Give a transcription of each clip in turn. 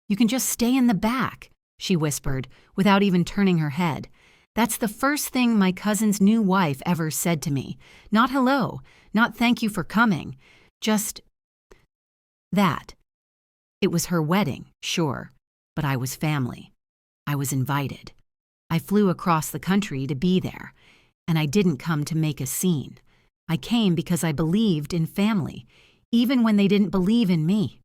"You can just stay in the back," she whispered, without even turning her head. That's the first thing my cousin's new wife ever said to me. Not hello, not thank you for coming, just that. It was her wedding, sure, but I was family. I was invited. I flew across the country to be there, and I didn't come to make a scene. I came because I believed in family, even when they didn't believe in me.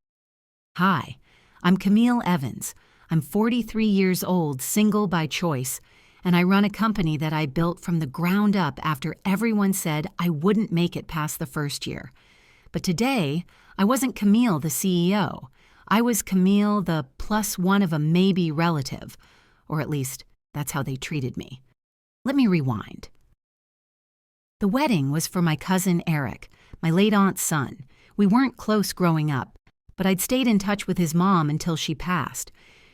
Hi, I'm Camille Evans. I'm 43 years old, single by choice, and I run a company that I built from the ground up after everyone said I wouldn't make it past the first year. But today, I wasn't Camille, the CEO. I was Camille, the +1 of a maybe relative, or at least that's how they treated me. Let me rewind. The wedding was for my cousin Eric, my late aunt's son. We weren't close growing up, but I'd stayed in touch with his mom until she passed.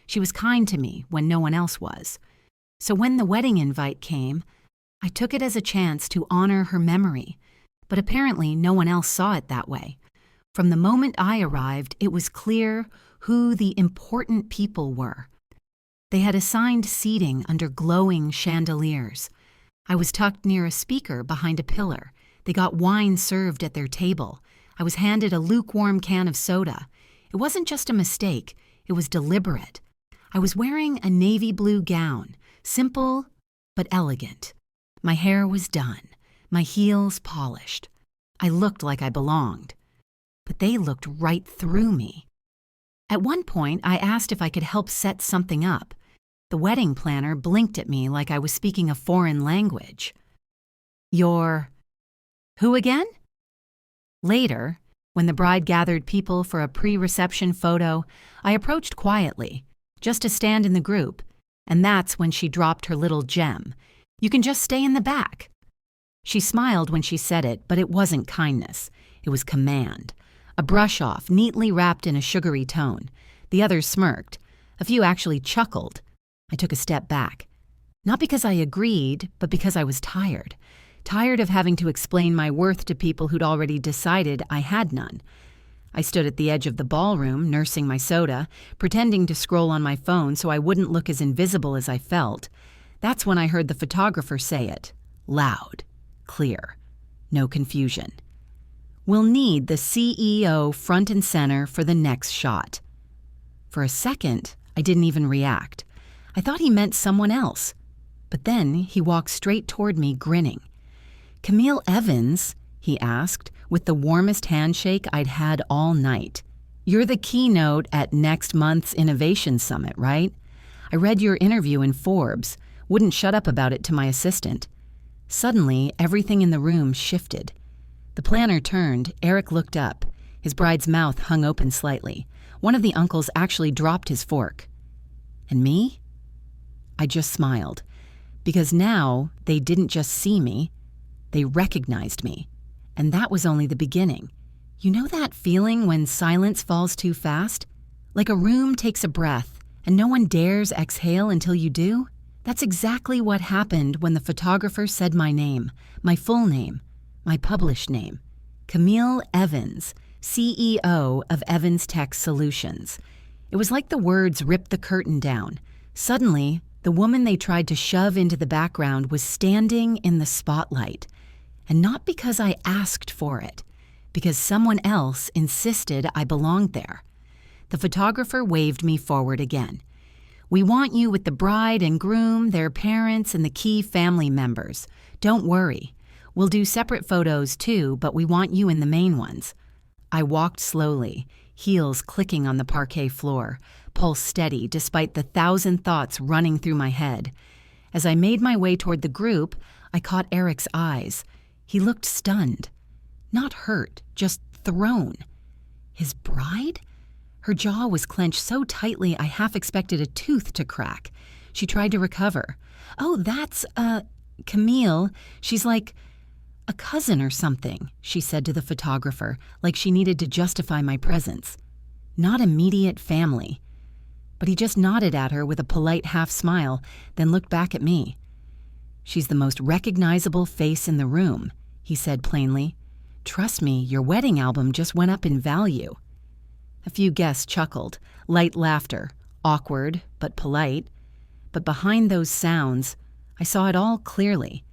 She was kind to me when no one else was. So when the wedding invite came, I took it as a chance to honor her memory, but apparently no one else saw it that way. From the moment I arrived, it was clear who the important people were. They had assigned seating under glowing chandeliers. I was tucked near a speaker behind a pillar. They got wine served at their table. I was handed a lukewarm can of soda. It wasn't just a mistake, it was deliberate. I was wearing a navy blue gown, simple but elegant. My hair was done, my heels polished. I looked like I belonged. But they looked right through me. At one point, I asked if I could help set something up. The wedding planner blinked at me like I was speaking a foreign language. "You're who again?" Later, when the bride gathered people for a pre-reception photo, I approached quietly, just to stand in the group, and that's when she dropped her little gem. "You can just stay in the back." She smiled when she said it, but it wasn't kindness. It was command. A brush-off, neatly wrapped in a sugary tone. The others smirked. A few actually chuckled. I took a step back. Not because I agreed, but because I was tired. Tired of having to explain my worth to people who'd already decided I had none. I stood at the edge of the ballroom, nursing my soda, pretending to scroll on my phone so I wouldn't look as invisible as I felt. That's when I heard the photographer say it. Loud. Clear. No confusion. "We'll need the CEO front and center for the next shot." For a second, I didn't even react. I thought he meant someone else. But then he walked straight toward me, grinning. "Camille Evans?" he asked, with the warmest handshake I'd had all night. "You're the keynote at next month's Innovation Summit, right? I read your interview in Forbes. Wouldn't shut up about it to my assistant." Suddenly, everything in the room shifted. The planner turned. Eric looked up. His bride's mouth hung open slightly. One of the uncles actually dropped his fork. And me? I just smiled. Because now they didn't just see me, they recognized me. And that was only the beginning. You know that feeling when silence falls too fast? Like a room takes a breath, and no one dares exhale until you do? That's exactly what happened when the photographer said my name, my full name, my published name. Camille Evans, CEO of Evans Tech Solutions. It was like the words ripped the curtain down. Suddenly, the woman they tried to shove into the background was standing in the spotlight. And not because I asked for it, because someone else insisted I belonged there. The photographer waved me forward again. "We want you with the bride and groom, their parents, and the key family members. Don't worry. We'll do separate photos too, but we want you in the main ones." I walked slowly, heels clicking on the parquet floor, pulse steady despite the 1,000 thoughts running through my head. As I made my way toward the group, I caught Eric's eyes. He looked stunned. Not hurt, just thrown. His bride? Her jaw was clenched so tightly I half expected a tooth to crack. She tried to recover. "Oh, that's, Camille. She's like a cousin or something," she said to the photographer, like she needed to justify my presence. "Not immediate family." But he just nodded at her with a polite half-smile, then looked back at me. "She's the most recognizable face in the room," he said plainly. "Trust me, your wedding album just went up in value." A few guests chuckled, light laughter, awkward but polite. But behind those sounds, I saw it all clearly.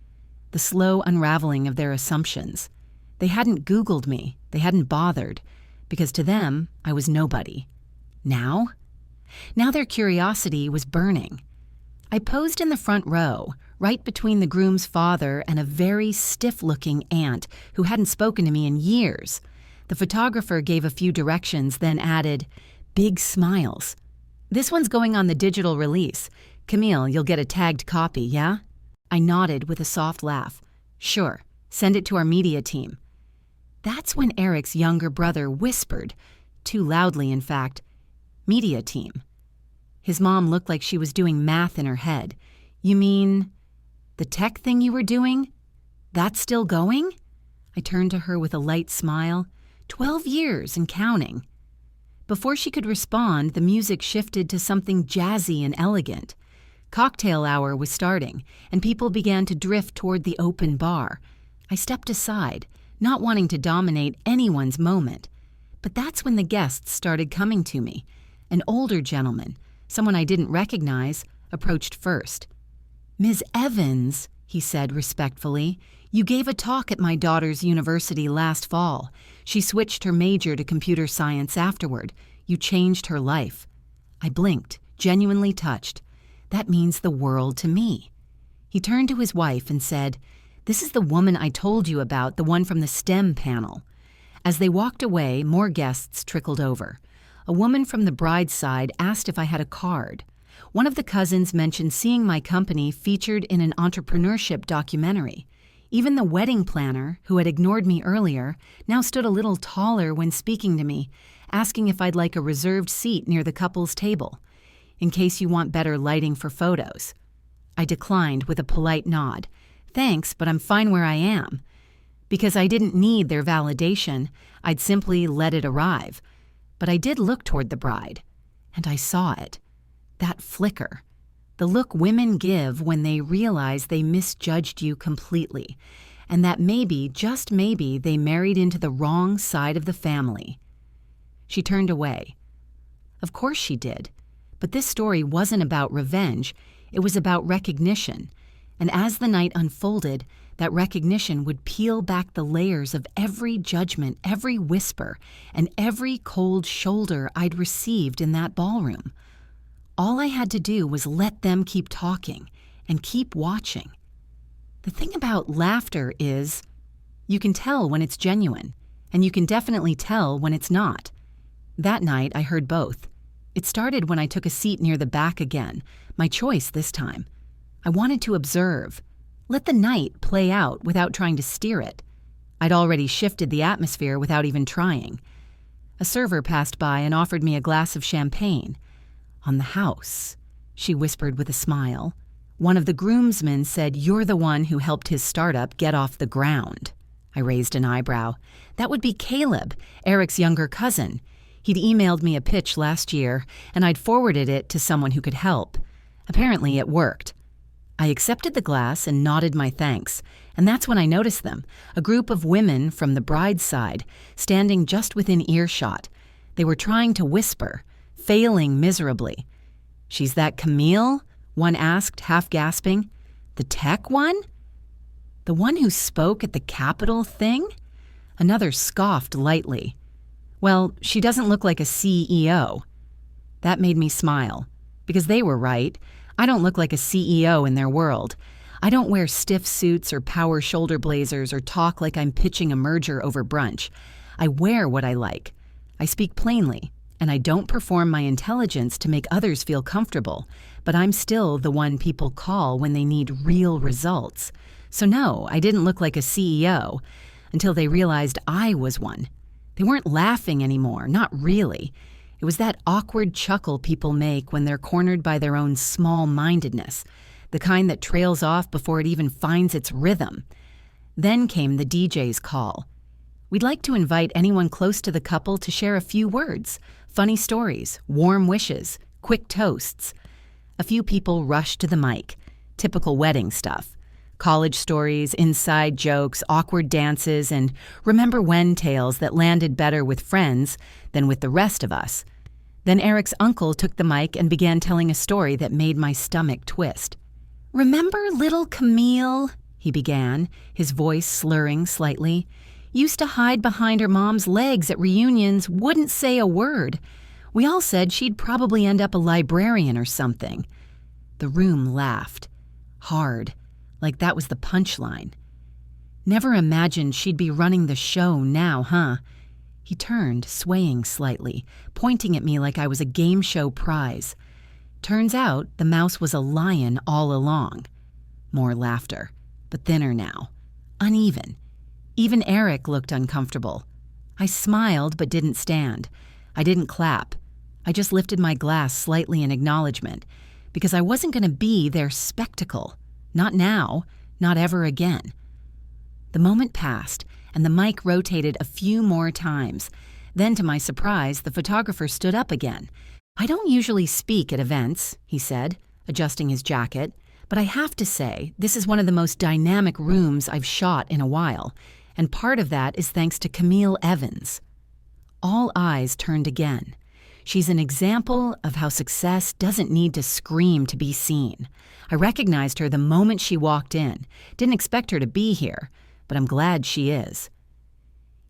The slow unraveling of their assumptions. They hadn't Googled me, they hadn't bothered, because to them, I was nobody. Now? Now their curiosity was burning. I posed in the front row, right between the groom's father and a very stiff-looking aunt who hadn't spoken to me in years. The photographer gave a few directions, then added, "Big smiles. This one's going on the digital release. Camille, you'll get a tagged copy, yeah?" I nodded with a soft laugh. "Sure, send it to our media team." That's when Eric's younger brother whispered, too loudly in fact, "Media team." His mom looked like she was doing math in her head. "You mean the tech thing you were doing? That's still going?" I turned to her with a light smile. 12 years and counting. Before she could respond, the music shifted to something jazzy and elegant. Cocktail hour was starting, and people began to drift toward the open bar. I stepped aside, not wanting to dominate anyone's moment. But that's when the guests started coming to me. An older gentleman, someone I didn't recognize, approached first. "Ms. Evans," he said respectfully, "you gave a talk at my daughter's university last fall. She switched her major to computer science afterward. You changed her life." I blinked, genuinely touched. That means the world to me. He turned to his wife and said, "This is the woman I told you about, the one from the STEM panel." As they walked away, more guests trickled over. A woman from the bride's side asked if I had a card. One of the cousins mentioned seeing my company featured in an entrepreneurship documentary. Even the wedding planner, who had ignored me earlier, now stood a little taller when speaking to me, asking if I'd like a reserved seat near the couple's table, in case you want better lighting for photos. I declined with a polite nod. "Thanks, but I'm fine where I am." Because I didn't need their validation, I'd simply let it arrive. But I did look toward the bride, and I saw it. That flicker. The look women give when they realize they misjudged you completely, and that maybe, just maybe, they married into the wrong side of the family. She turned away. Of course she did. But this story wasn't about revenge, it was about recognition. And as the night unfolded, that recognition would peel back the layers of every judgment, every whisper, and every cold shoulder I'd received in that ballroom. All I had to do was let them keep talking and keep watching. The thing about laughter is, you can tell when it's genuine, and you can definitely tell when it's not. That night, I heard both. It started when I took a seat near the back again, my choice this time. I wanted to observe, let the night play out without trying to steer it. I'd already shifted the atmosphere without even trying. A server passed by and offered me a glass of champagne. "On the house," she whispered with a smile. One of the groomsmen said, "You're the one who helped his startup get off the ground." I raised an eyebrow. That would be Caleb, Eric's younger cousin. He'd emailed me a pitch last year, and I'd forwarded it to someone who could help. Apparently it worked. I accepted the glass and nodded my thanks, and that's when I noticed them, a group of women from the bride's side, standing just within earshot. They were trying to whisper, failing miserably. "She's that Camille?" one asked, half gasping. "The tech one? The one who spoke at the Capitol thing?" Another scoffed lightly. "Well, she doesn't look like a CEO." That made me smile, because they were right. I don't look like a CEO in their world. I don't wear stiff suits or power shoulder blazers or talk like I'm pitching a merger over brunch. I wear what I like. I speak plainly, and I don't perform my intelligence to make others feel comfortable, but I'm still the one people call when they need real results. So no, I didn't look like a CEO until they realized I was one. They weren't laughing anymore, not really. It was that awkward chuckle people make when they're cornered by their own small-mindedness, the kind that trails off before it even finds its rhythm. Then came the DJ's call. We'd like to invite anyone close to the couple to share a few words, funny stories, warm wishes, quick toasts. A few people rushed to the mic, typical wedding stuff. College stories, inside jokes, awkward dances, and remember when tales that landed better with friends than with the rest of us. Then Eric's uncle took the mic and began telling a story that made my stomach twist. "Remember little Camille?" he began, his voice slurring slightly. "Used to hide behind her mom's legs at reunions, wouldn't say a word. We all said she'd probably end up a librarian or something." The room laughed. Hard, like that was the punchline. "Never imagined she'd be running the show now, huh?" He turned, swaying slightly, pointing at me like I was a game show prize. Turns out the mouse was a lion all along. More laughter, but thinner now. Uneven. Even Eric looked uncomfortable. I smiled but didn't stand. I didn't clap. I just lifted my glass slightly in acknowledgement, because I wasn't going to be their spectacle. Not now, not ever again. The moment passed, and the mic rotated a few more times. Then, to my surprise, the photographer stood up again. "I don't usually speak at events," he said, adjusting his jacket, "but I have to say, this is one of the most dynamic rooms I've shot in a while, and part of that is thanks to Camille Evans." All eyes turned again. She's an example of how success doesn't need to scream to be seen. I recognized her the moment she walked in. Didn't expect her to be here, but I'm glad she is.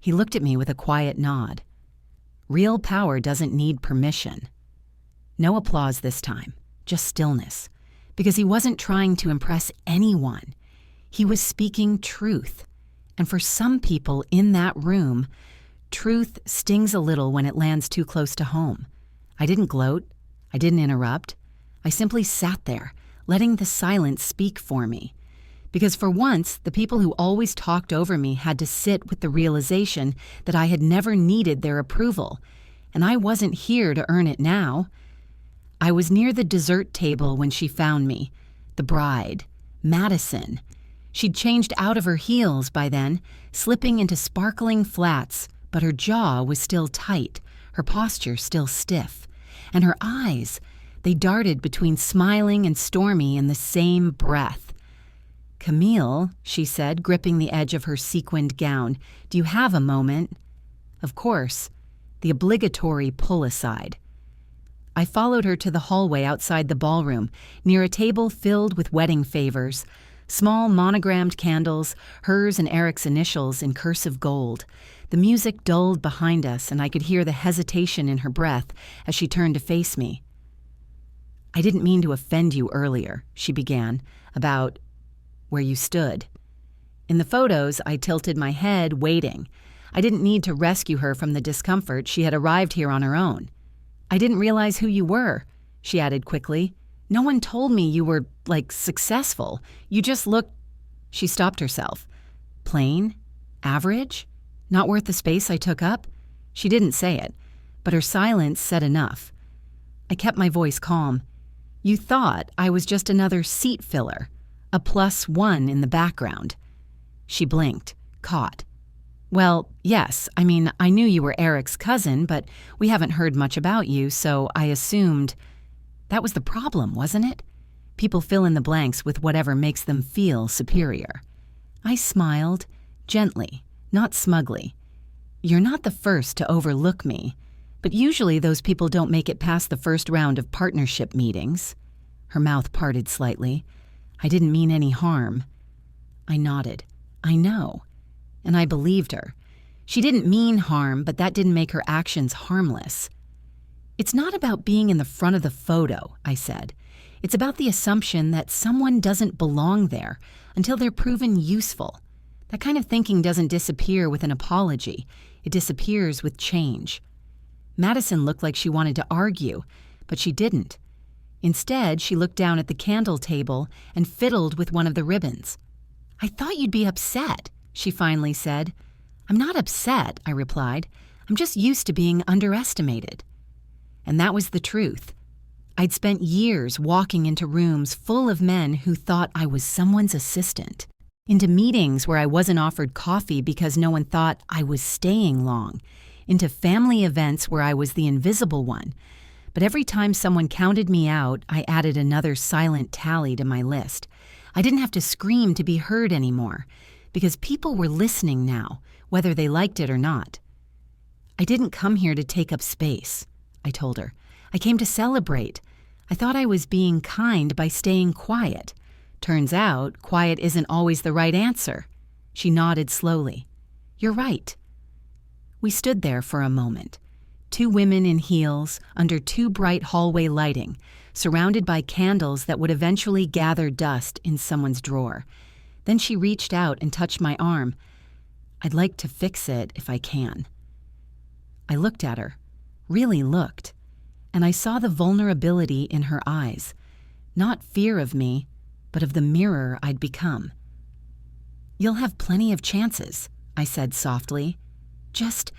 He looked at me with a quiet nod. Real power doesn't need permission. No applause this time, just stillness, because he wasn't trying to impress anyone. He was speaking truth. And for some people in that room, truth stings a little when it lands too close to home. I didn't gloat. I didn't interrupt. I simply sat there, letting the silence speak for me. Because for once, the people who always talked over me had to sit with the realization that I had never needed their approval, and I wasn't here to earn it now. I was near the dessert table when she found me. The bride, Madison. She'd changed out of her heels by then, slipping into sparkling flats, but her jaw was still tight, her posture still stiff. And her eyes, they darted between smiling and stormy in the same breath. "Camille," she said, gripping the edge of her sequined gown, "do you have a moment?" Of course, the obligatory pull aside. I followed her to the hallway outside the ballroom, near a table filled with wedding favors, small monogrammed candles, hers and Eric's initials in cursive gold. The music dulled behind us, and I could hear the hesitation in her breath as she turned to face me. "I didn't mean to offend you earlier," she began, "about where you stood." In the photos, I tilted my head, waiting. I didn't need to rescue her from the discomfort. She had arrived here on her own. "I didn't realize who you were," she added quickly. "No one told me you were, successful. You just looked—" She stopped herself. "Plain? Average? Not worth the space I took up?" She didn't say it, but her silence said enough. I kept my voice calm. "You thought I was just another seat filler, a +1 in the background." She blinked, caught. "Well, yes, I knew you were Eric's cousin, but we haven't heard much about you, so I assumed—" That was the problem, wasn't it? People fill in the blanks with whatever makes them feel superior. I smiled, gently, not smugly. "You're not the first to overlook me, but usually those people don't make it past the first round of partnership meetings." Her mouth parted slightly. "I didn't mean any harm." I nodded. "I know." And I believed her. She didn't mean harm, but that didn't make her actions harmless. "It's not about being in the front of the photo," I said. "It's about the assumption that someone doesn't belong there until they're proven useful. That kind of thinking doesn't disappear with an apology. It disappears with change." Madison looked like she wanted to argue, but she didn't. Instead, she looked down at the candle table and fiddled with one of the ribbons. "I thought you'd be upset," she finally said. "I'm not upset," I replied. "I'm just used to being underestimated." And that was the truth. I'd spent years walking into rooms full of men who thought I was someone's assistant, into meetings where I wasn't offered coffee because no one thought I was staying long, into family events where I was the invisible one. But every time someone counted me out, I added another silent tally to my list. I didn't have to scream to be heard anymore, because people were listening now, whether they liked it or not. "I didn't come here to take up space," I told her. I came to celebrate. I thought I was being kind by staying quiet. Turns out, quiet isn't always the right answer. She nodded slowly. You're right. We stood there for a moment. Two women in heels, under too bright hallway lighting, surrounded by candles that would eventually gather dust in someone's drawer. Then she reached out and touched my arm. I'd like to fix it if I can. I looked at her, really looked, and I saw the vulnerability in her eyes. Not fear of me, but of the mirror I'd become. You'll have plenty of chances, I said softly. Just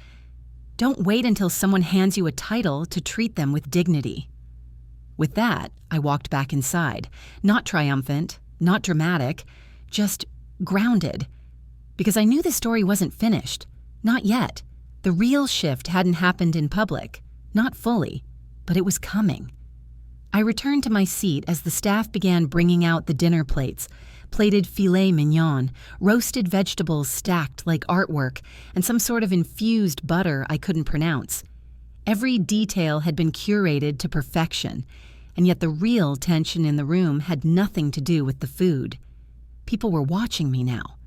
don't wait until someone hands you a title to treat them with dignity. With that, I walked back inside, not triumphant, not dramatic, just grounded. Because I knew the story wasn't finished. Not yet. The real shift hadn't happened in public. Not fully. But it was coming. I returned to my seat as the staff began bringing out the dinner plates, plated filet mignon, roasted vegetables stacked like artwork, and some sort of infused butter I couldn't pronounce. Every detail had been curated to perfection, and yet the real tension in the room had nothing to do with the food. People were watching me now.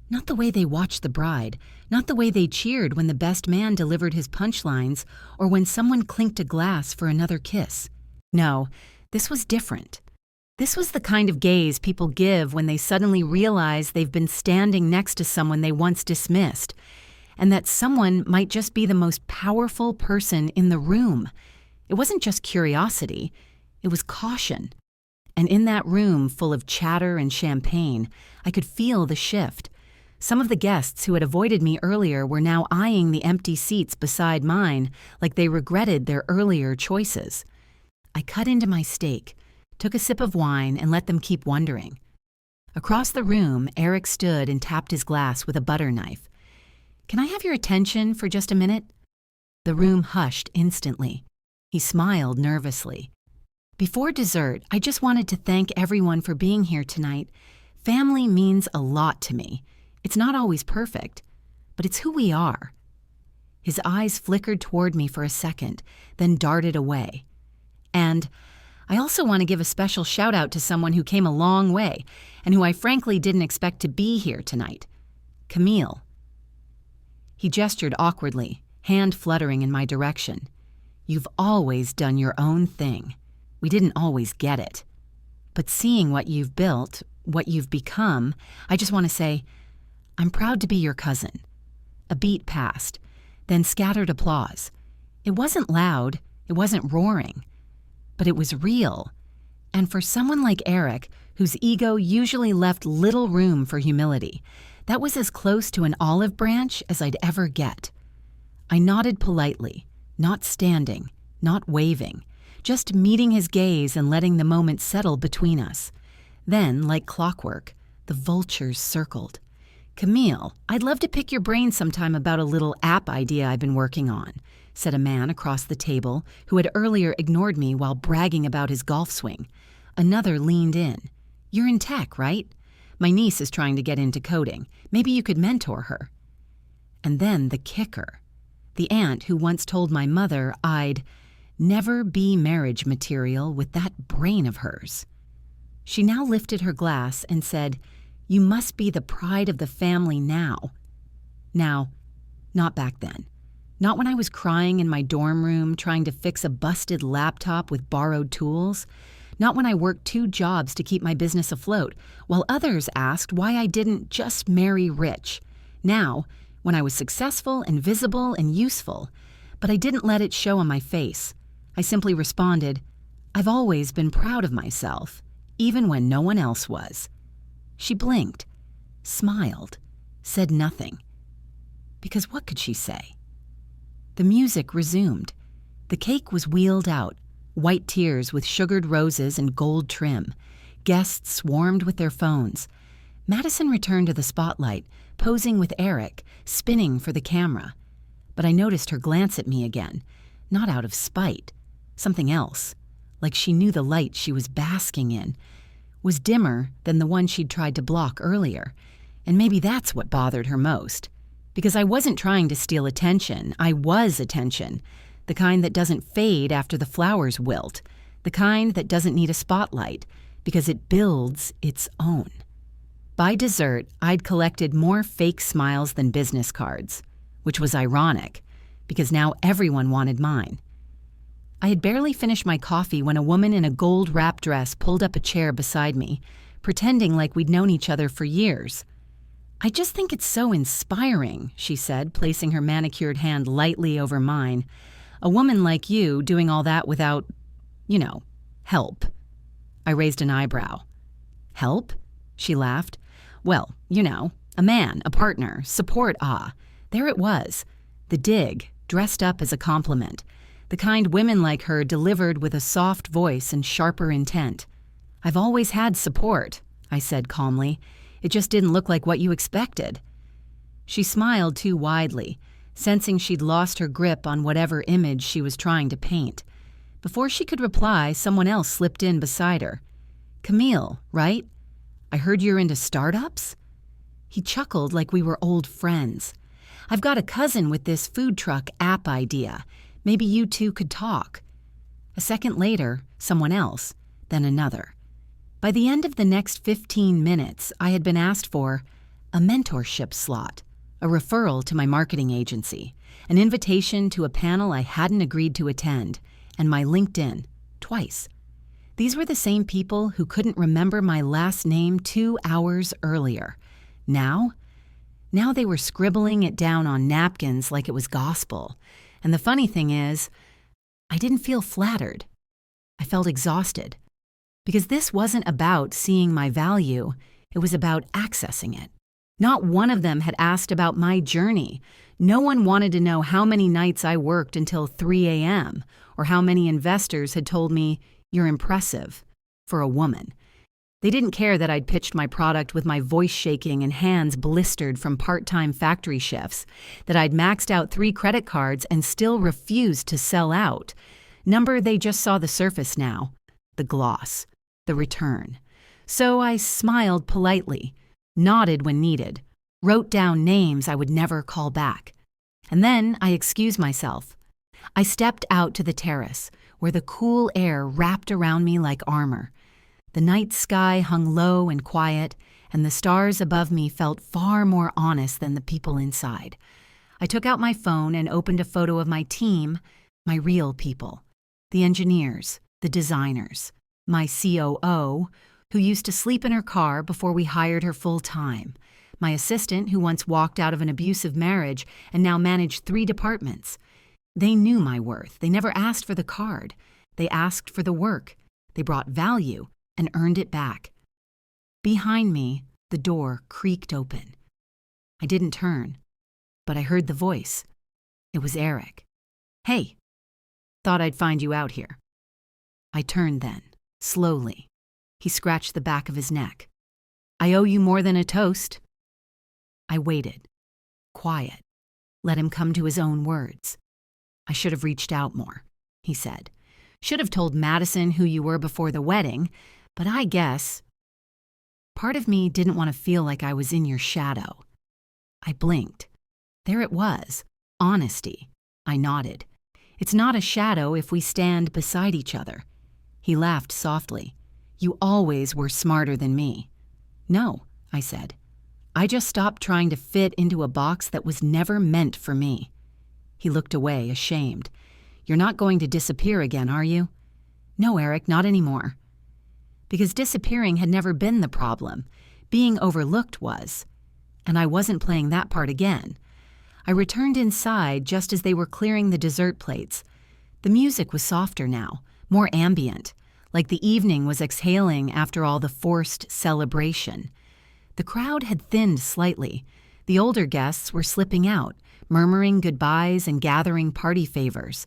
Not the way they watched the bride, not the way they cheered when the best man delivered his punchlines or when someone clinked a glass for another kiss. No, this was different. This was the kind of gaze people give when they suddenly realize they've been standing next to someone they once dismissed, and that someone might just be the most powerful person in the room. It wasn't just curiosity, it was caution. And in that room full of chatter and champagne, I could feel the shift. Some of the guests who had avoided me earlier were now eyeing the empty seats beside mine like they regretted their earlier choices. I cut into my steak, took a sip of wine, and let them keep wondering. Across the room, Eric stood and tapped his glass with a butter knife. Can I have your attention for just a minute? The room hushed instantly. He smiled nervously. Before dessert, I just wanted to thank everyone for being here tonight. Family means a lot to me. It's not always perfect, but it's who we are. His eyes flickered toward me for a second, then darted away. And I also want to give a special shout out to someone who came a long way and who I frankly didn't expect to be here tonight. Camille. He gestured awkwardly, hand fluttering in my direction. You've always done your own thing. We didn't always get it. But seeing what you've built, what you've become, I just want to say, I'm proud to be your cousin. A beat passed, then scattered applause. It wasn't loud, it wasn't roaring. But it was real. And for someone like Eric, whose ego usually left little room for humility, that was as close to an olive branch as I'd ever get. I nodded politely, not standing, not waving, just meeting his gaze and letting the moment settle between us. Then, like clockwork, the vultures circled. Camille, I'd love to pick your brain sometime about a little app idea I've been working on, said a man across the table who had earlier ignored me while bragging about his golf swing. Another leaned in. You're in tech, right? My niece is trying to get into coding. Maybe you could mentor her. And then the kicker. The aunt who once told my mother I'd never be marriage material with that brain of hers. She now lifted her glass and said, You must be the pride of the family now. Now, not back then. Not when I was crying in my dorm room trying to fix a busted laptop with borrowed tools. Not when I worked 2 jobs to keep my business afloat, while others asked why I didn't just marry rich. Now, when I was successful and visible and useful, but I didn't let it show on my face. I simply responded, I've always been proud of myself, even when no one else was. She blinked, smiled, said nothing. Because what could she say? The music resumed. The cake was wheeled out, white tiers with sugared roses and gold trim. Guests swarmed with their phones. Madison returned to the spotlight, posing with Eric, spinning for the camera. But I noticed her glance at me again, not out of spite, something else, like she knew the light she was basking in was dimmer than the one she'd tried to block earlier, and maybe that's what bothered her most. Because I wasn't trying to steal attention, I was attention. the kind that doesn't fade after the flowers wilt, the kind that doesn't need a spotlight because it builds its own. By dessert, I'd collected more fake smiles than business cards, which was ironic because now everyone wanted mine. I had barely finished my coffee when a woman in a gold wrap dress pulled up a chair beside me, pretending like we'd known each other for years. "I just think it's so inspiring," she said, placing her manicured hand lightly over mine. "A woman like you doing all that without, help." I raised an eyebrow. "Help?" She laughed. "Well, a man, a partner, support, There it was. The dig, dressed up as a compliment. The kind women like her delivered with a soft voice and sharper intent. "I've always had support," I said calmly. "It just didn't look like what you expected." She smiled too widely, sensing she'd lost her grip on whatever image she was trying to paint. Before she could reply, someone else slipped in beside her. "Camille, right? I heard you're into startups?" He chuckled like we were old friends. "I've got a cousin with this food truck app idea. Maybe you two could talk." A second later, someone else, then another. By the end of the next 15 minutes, I had been asked for a mentorship slot, a referral to my marketing agency, an invitation to a panel I hadn't agreed to attend, and my LinkedIn, twice. These were the same people who couldn't remember my last name 2 hours earlier. Now they were scribbling it down on napkins like it was gospel. And the funny thing is, I didn't feel flattered. I felt exhausted. Because this wasn't about seeing my value, it was about accessing it. Not one of them had asked about my journey. No one wanted to know how many nights I worked until 3 a.m., or how many investors had told me, "You're impressive," for a woman. They didn't care that I'd pitched my product with my voice shaking and hands blistered from part-time factory shifts, that I'd maxed out 3 credit cards and still refused to sell out. They just saw the surface now, the gloss, the return. So I smiled politely, nodded when needed, wrote down names I would never call back. And then I excused myself. I stepped out to the terrace, where the cool air wrapped around me like armor. The night sky hung low and quiet, and the stars above me felt far more honest than the people inside. I took out my phone and opened a photo of my team, my real people, the engineers, the designers, my COO, who used to sleep in her car before we hired her full-time, my assistant who once walked out of an abusive marriage and now managed 3 departments. They knew my worth. They never asked for the card. They asked for the work. They brought value and earned it back. Behind me, the door creaked open. I didn't turn, but I heard the voice. It was Eric. "Hey, thought I'd find you out here." I turned then, slowly. He scratched the back of his neck. "I owe you more than a toast." I waited, quiet, let him come to his own words. "I should have reached out more," he said. "Should have told Madison who you were before the wedding, but I guess..." Part of me didn't want to feel like I was in your shadow. I blinked. There it was, honesty. I nodded. "It's not a shadow if we stand beside each other." He laughed softly. "You always were smarter than me." "No," I said. "I just stopped trying to fit into a box that was never meant for me." He looked away, ashamed. "You're not going to disappear again, are you?" "No, Eric, not anymore." Because disappearing had never been the problem. Being overlooked was. And I wasn't playing that part again. I returned inside just as they were clearing the dessert plates. The music was softer now, more ambient, like the evening was exhaling after all the forced celebration. The crowd had thinned slightly. The older guests were slipping out, murmuring goodbyes and gathering party favors.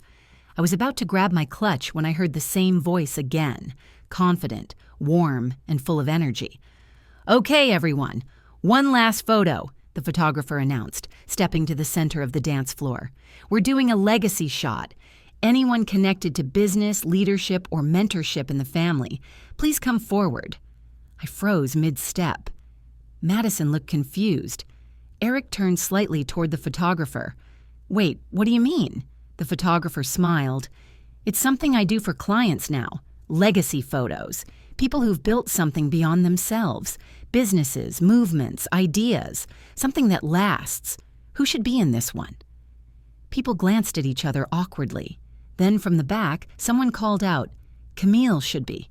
I was about to grab my clutch when I heard the same voice again, confident, warm, and full of energy. "Okay, everyone, one last photo," the photographer announced, stepping to the center of the dance floor. "We're doing a legacy shot. Anyone connected to business, leadership, or mentorship in the family, please come forward." I froze mid-step. Madison looked confused. Eric turned slightly toward the photographer. "Wait, what do you mean?" The photographer smiled. It's something I do for clients now. Legacy photos. People who've built something beyond themselves. Businesses, movements, ideas. Something that lasts. Who should be in this one? People glanced at each other awkwardly. Then from the back, someone called out, Camille should be.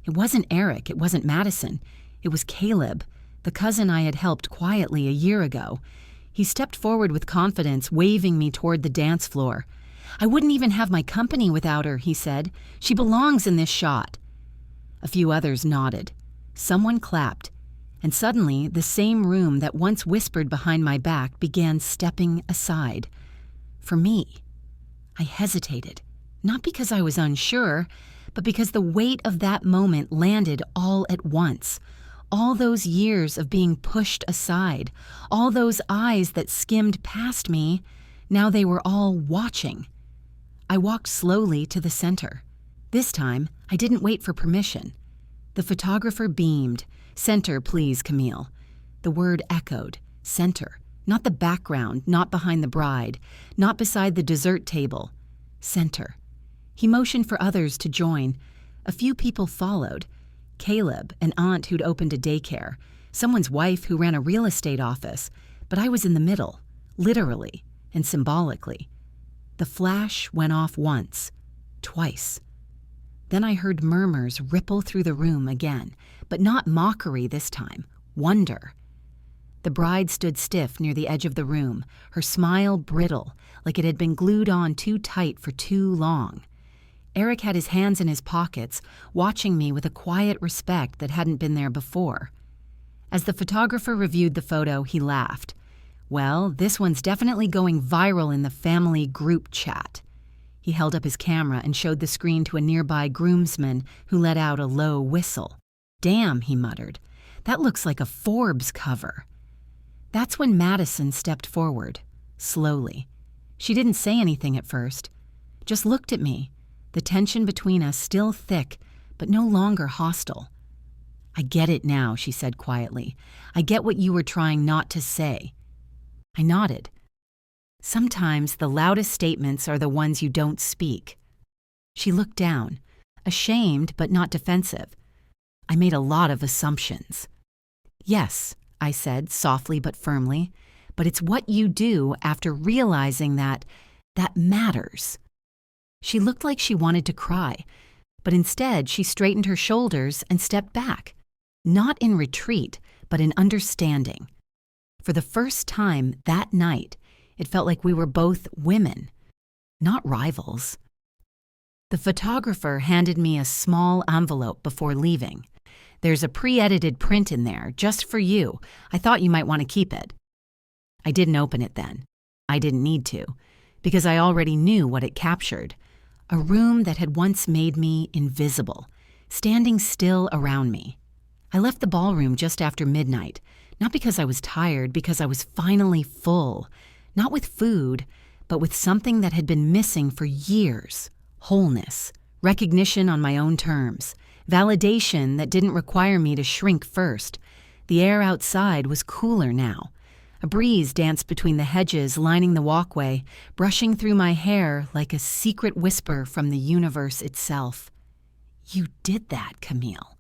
It wasn't Eric, it wasn't Madison. It was Caleb, the cousin I had helped quietly a year ago. He stepped forward with confidence, waving me toward the dance floor. I wouldn't even have my company without her, he said. She belongs in this shot. A few others nodded. Someone clapped. And suddenly, the same room that once whispered behind my back began stepping aside. For me. I hesitated, not because I was unsure, but because the weight of that moment landed all at once. All those years of being pushed aside, all those eyes that skimmed past me, now they were all watching. I walked slowly to the center. This time, I didn't wait for permission. The photographer beamed. Center, please, Camille. The word echoed. Center. Not the background, not behind the bride, not beside the dessert table. Center. He motioned for others to join. A few people followed. Caleb, an aunt who'd opened a daycare, someone's wife who ran a real estate office, but I was in the middle, literally and symbolically. The flash went off once, twice. Then I heard murmurs ripple through the room again, but not mockery this time, wonder. The bride stood stiff near the edge of the room, her smile brittle, like it had been glued on too tight for too long. Eric had his hands in his pockets, watching me with a quiet respect that hadn't been there before. As the photographer reviewed the photo, he laughed. Well, this one's definitely going viral in the family group chat. He held up his camera and showed the screen to a nearby groomsman who let out a low whistle. Damn, he muttered. That looks like a Forbes cover. That's when Madison stepped forward, slowly. She didn't say anything at first, just looked at me, the tension between us still thick, but no longer hostile. I get it now, she said quietly. I get what you were trying not to say. I nodded. Sometimes the loudest statements are the ones you don't speak. She looked down, ashamed but not defensive. I made a lot of assumptions. Yes, I said softly but firmly, but it's what you do after realizing that matters. She looked like she wanted to cry, but instead she straightened her shoulders and stepped back, not in retreat, but in understanding. For the first time that night, it felt like we were both women, not rivals. The photographer handed me a small envelope before leaving. There's a pre-edited print in there, just for you. I thought you might want to keep it. I didn't open it then. I didn't need to, because I already knew what it captured. A room that had once made me invisible, standing still around me. I left the ballroom just after midnight, not because I was tired, because I was finally full, not with food, but with something that had been missing for years. Wholeness, recognition on my own terms, validation that didn't require me to shrink first. The air outside was cooler now. A breeze danced between the hedges lining the walkway, brushing through my hair like a secret whisper from the universe itself. You did that, Camille.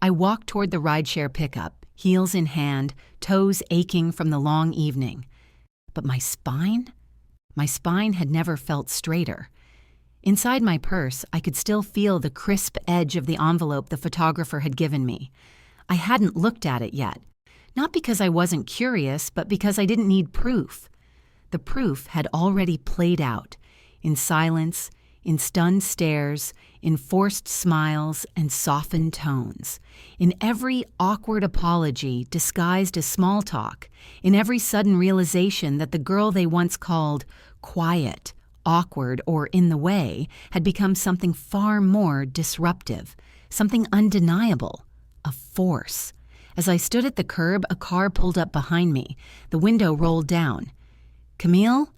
I walked toward the rideshare pickup, heels in hand, toes aching from the long evening. But my spine had never felt straighter. Inside my purse, I could still feel the crisp edge of the envelope the photographer had given me. I hadn't looked at it yet. Not because I wasn't curious, but because I didn't need proof. The proof had already played out, in silence, in stunned stares, in forced smiles and softened tones, in every awkward apology disguised as small talk, in every sudden realization that the girl they once called quiet, awkward, or in the way had become something far more disruptive, something undeniable, a force. As I stood at the curb, a car pulled up behind me. The window rolled down. Camille?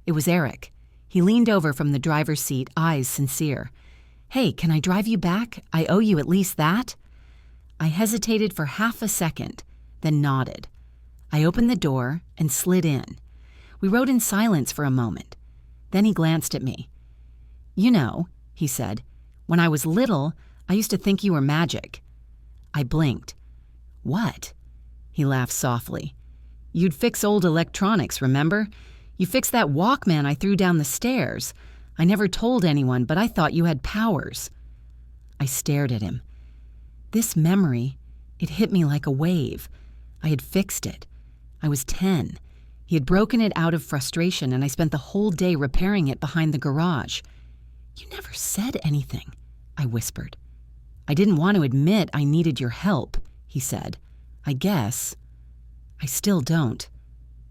It was Eric. He leaned over from the driver's seat, eyes sincere. Hey, can I drive you back? I owe you at least that. I hesitated for half a second, then nodded. I opened the door and slid in. We rode in silence for a moment. Then he glanced at me. "You know," he said, "when I was little, I used to think you were magic." I blinked. "What?" He laughed softly. "You'd fix old electronics, remember? You fixed that Walkman I threw down the stairs. I never told anyone, but I thought you had powers." I stared at him. This memory, it hit me like a wave. I had fixed it. I was 10. He had broken it out of frustration, and I spent the whole day repairing it behind the garage. "You never said anything," I whispered. "I didn't want to admit I needed your help," he said. "I guess. I still don't.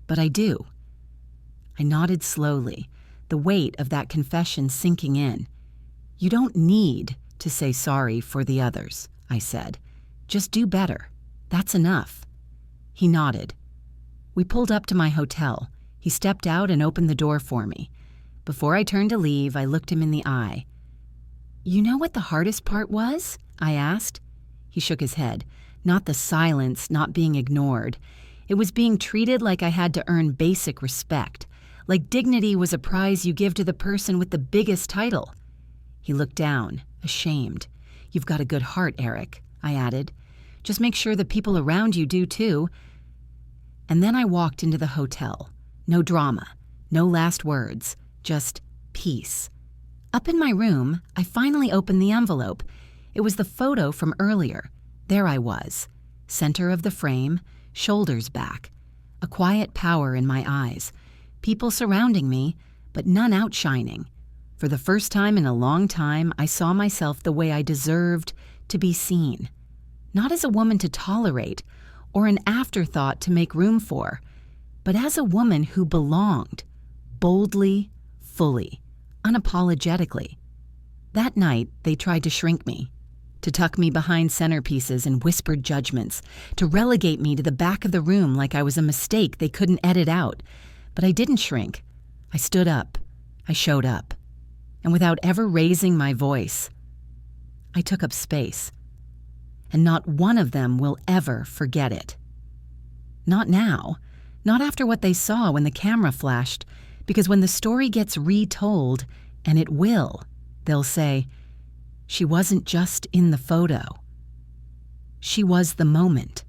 But I do." I nodded slowly, the weight of that confession sinking in. "You don't need to say sorry for the others," I said. "Just do better. That's enough." He nodded. We pulled up to my hotel. He stepped out and opened the door for me. Before I turned to leave, I looked him in the eye. "You know what the hardest part was?" I asked. He shook his head. Not the silence, not being ignored. It was being treated like I had to earn basic respect, like dignity was a prize you give to the person with the biggest title. He looked down, ashamed. "You've got a good heart, Eric," I added. "Just make sure the people around you do too." And then I walked into the hotel. No drama, no last words, just peace. Up in my room, I finally opened the envelope. It was the photo from earlier. There I was, center of the frame, shoulders back, a quiet power in my eyes, people surrounding me, but none outshining. For the first time in a long time, I saw myself the way I deserved to be seen. Not as a woman to tolerate, or an afterthought to make room for, but as a woman who belonged, boldly, fully, unapologetically. That night, they tried to shrink me, to tuck me behind centerpieces and whispered judgments, to relegate me to the back of the room like I was a mistake they couldn't edit out. But I didn't shrink. I stood up. I showed up. And without ever raising my voice, I took up space. And not one of them will ever forget it. Not now. Not after what they saw when the camera flashed, because when the story gets retold, and it will, they'll say, "She wasn't just in the photo. She was the moment."